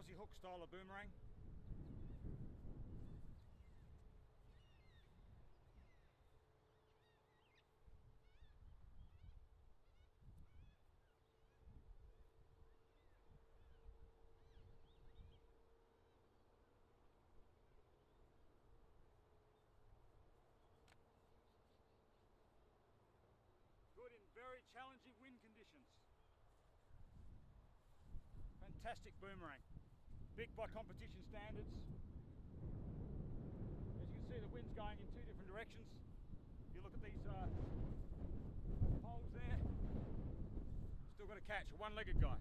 Aussie hook style of boomerang. Good in very challenging wind conditions. Fantastic boomerang. Big by competition standards. As you can see, the wind's going in two different directions. If you look at these poles there, still got to catch a one-legged guy.